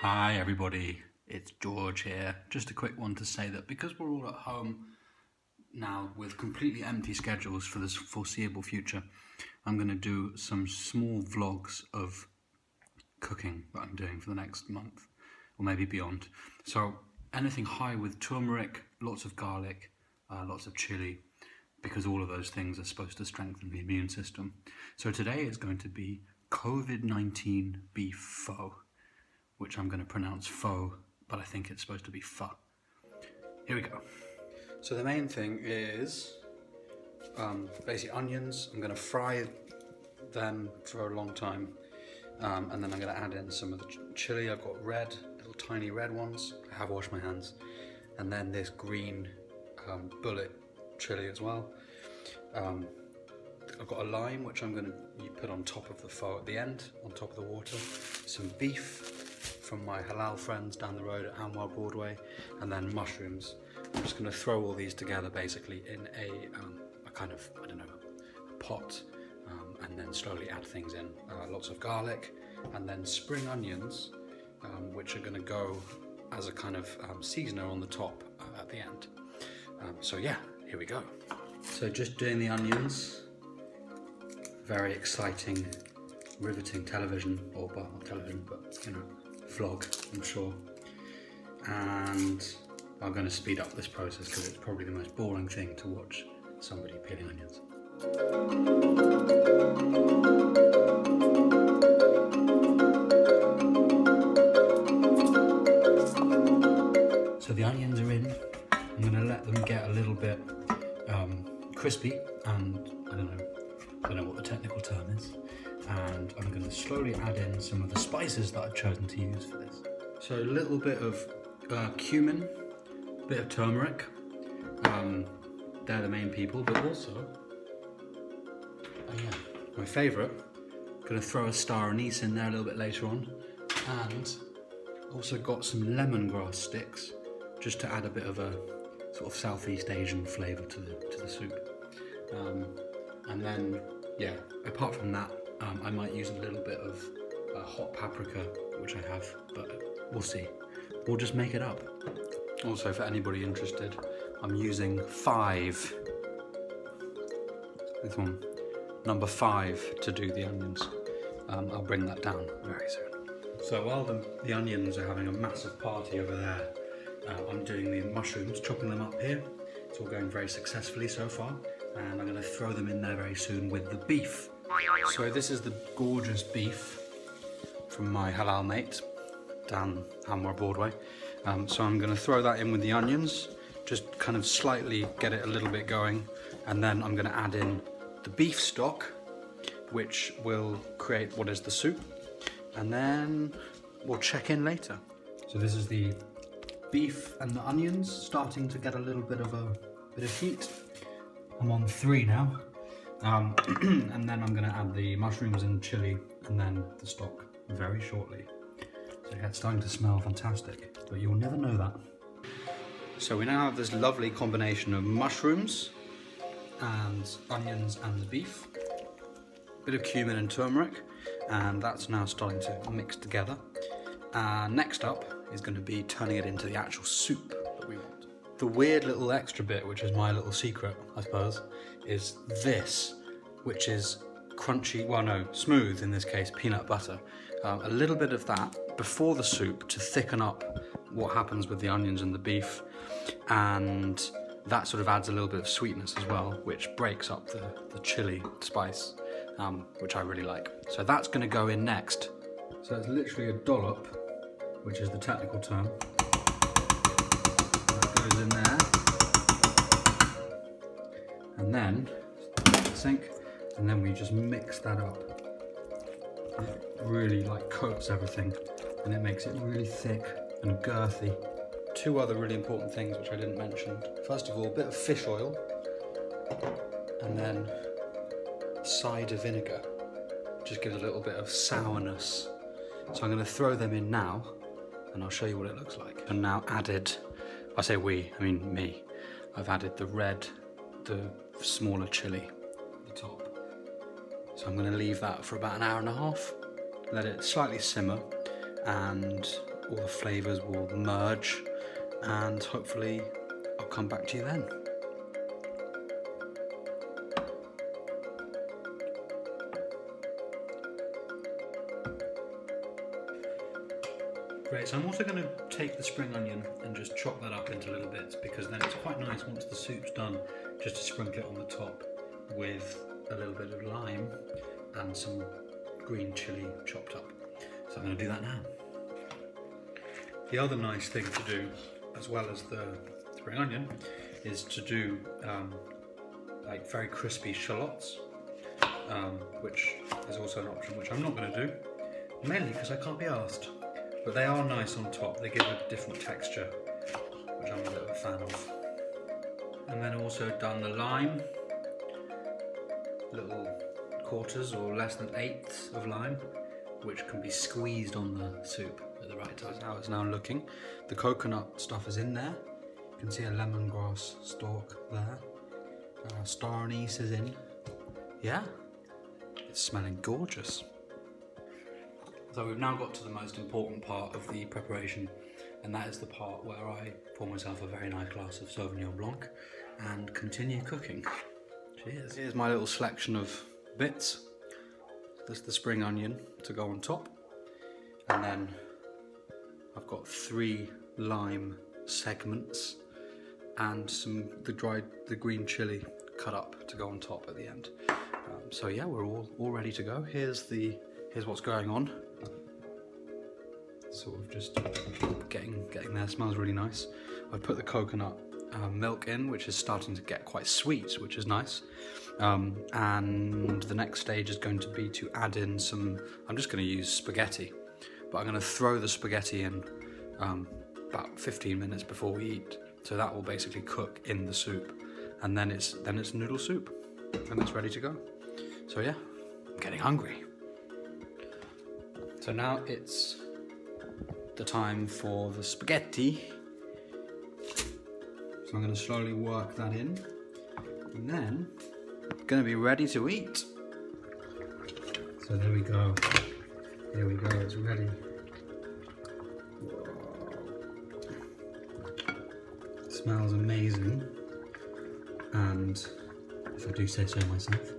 Hi everybody, it's George here. Just a quick one to say that because we're all at home now with completely empty schedules for this foreseeable future, I'm going to do some small vlogs of cooking that I'm doing for the next month or maybe beyond. So anything high with turmeric, lots of garlic, lots of chili, because all of those things are supposed to strengthen the immune system. So today is going to be Covid-19 Beef Pho, which I'm going to pronounce pho, but I think it's supposed to be pho. Here we go. So the main thing is basically onions. I'm going to fry them for a long time, and then I'm going to add in some of the chili. I've got red, little tiny red ones. I have washed my hands. And then this green bullet chili as well. I've got a lime, which I'm going to put on top of the pho at the end, on top of the water. Some beef from my halal friends down the road at Hanwell Broadway, and then mushrooms. I'm just going to throw all these together basically in a kind of, I don't know, a pot, and then slowly add things in. Lots of garlic, and then spring onions, which are going to go as a kind of seasoner on the top at the end. So yeah, here we go. So just doing the onions. Very exciting, riveting television, or well, not television, but you know, vlog, I'm sure. And I'm going to speed up this process because it's probably the most boring thing to watch somebody peeling onions. So the onions are in. I'm going to let them get a little bit crispy, and I don't know what the technical term is, and I'm going to slowly add in some of the spices that I've chosen to use for this. So a little bit of cumin, a bit of turmeric, they're the main people, but also, my favourite, going to throw a star anise in there a little bit later on, and also got some lemongrass sticks, just to add a bit of a sort of Southeast Asian flavour to the soup. And then, yeah, apart from that, I might use a little bit of hot paprika, which I have, but we'll see. We'll just make it up. Also, for anybody interested, I'm using 5, this one, number 5 to do the onions. I'll bring that down very soon. So while the onions are having a massive party over there, I'm doing the mushrooms, chopping them up here. It's all going very successfully so far, and I'm going to throw them in there very soon with the beef. So this is the gorgeous beef from my halal mate down Hanwell Broadway. So I'm going to throw that in with the onions, just kind of slightly get it a little bit going, and then I'm going to add in the beef stock, which will create what is the soup, and then we'll check in later. So this is the beef and the onions starting to get a little bit of heat. I'm on 3 now, and then I'm going to add the mushrooms and chili, and then the stock very shortly. So yeah, it's starting to smell fantastic, but you'll never know that. So we now have this lovely combination of mushrooms and onions and the beef, a bit of cumin and turmeric, and that's now starting to mix together. Next up is going to be turning it into the actual soup that we want. The weird little extra bit, which is my little secret, I suppose, is this, which is crunchy, well no, smooth in this case, peanut butter. A little bit of that before the soup to thicken up what happens with the onions and the beef, and that sort of adds a little bit of sweetness as well, which breaks up the chili spice, which I really like. So that's going to go in next. So it's literally a dollop, which is the technical term. That goes in there. And then, sink, and then we just mix that up. It really like coats everything, and it makes it really thick and girthy. 2 other really important things which I didn't mention. First of all, a bit of fish oil, and then cider vinegar. Just gives a little bit of sourness. So I'm going to throw them in now, and I'll show you what it looks like. And now added, I say we, I mean me, I've added the red, the smaller chili at the top. So I'm going to leave that for about an hour and a half, let it slightly simmer, and all the flavours will merge, and hopefully I'll come back to you then. Great, so I'm also going to take the spring onion and just chop that up into little bits, because then it's quite nice once the soup's done just to sprinkle it on the top with a little bit of lime and some green chilli chopped up. So I'm going to do that now. The other nice thing to do, as well as the spring onion, is to do like very crispy shallots, which is also an option, which I'm not going to do, mainly because I can't be arsed. But they are nice on top, they give a different texture, which I'm a bit of a fan of. And then also done the lime, little quarters or less than eighths of lime, which can be squeezed on the soup at the right time. How it's now looking. The coconut stuff is in there. You can see a lemongrass stalk there. Star anise is in. Yeah, it's smelling gorgeous. So we've now got to the most important part of the preparation, and that is the part where I pour myself a very nice glass of Sauvignon Blanc and continue cooking. Cheers. Here's my little selection of bits. There's the spring onion to go on top, and then I've got 3 lime segments and the green chilli cut up to go on top at the end. So yeah, we're all ready to go. Here's what's going on. Sort of just getting there. Smells really nice. I've put the coconut milk in, which is starting to get quite sweet, which is nice. And the next stage is going to be to add in some, I'm just going to use spaghetti, but I'm going to throw the spaghetti in about 15 minutes before we eat. So that will basically cook in the soup, and then it's noodle soup, and it's ready to go. So yeah, I'm getting hungry. So now it's the time for the spaghetti. So I'm going to slowly work that in, and then I'm going to be ready to eat. So there we go. Here we go, it's ready. It smells amazing, and if I do say so myself,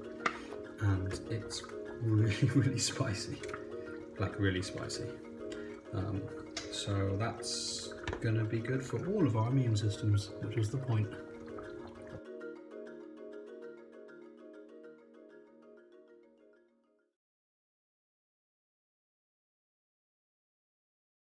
and it's really, really spicy. Like really spicy. So that's gonna be good for all of our immune systems, which was the point.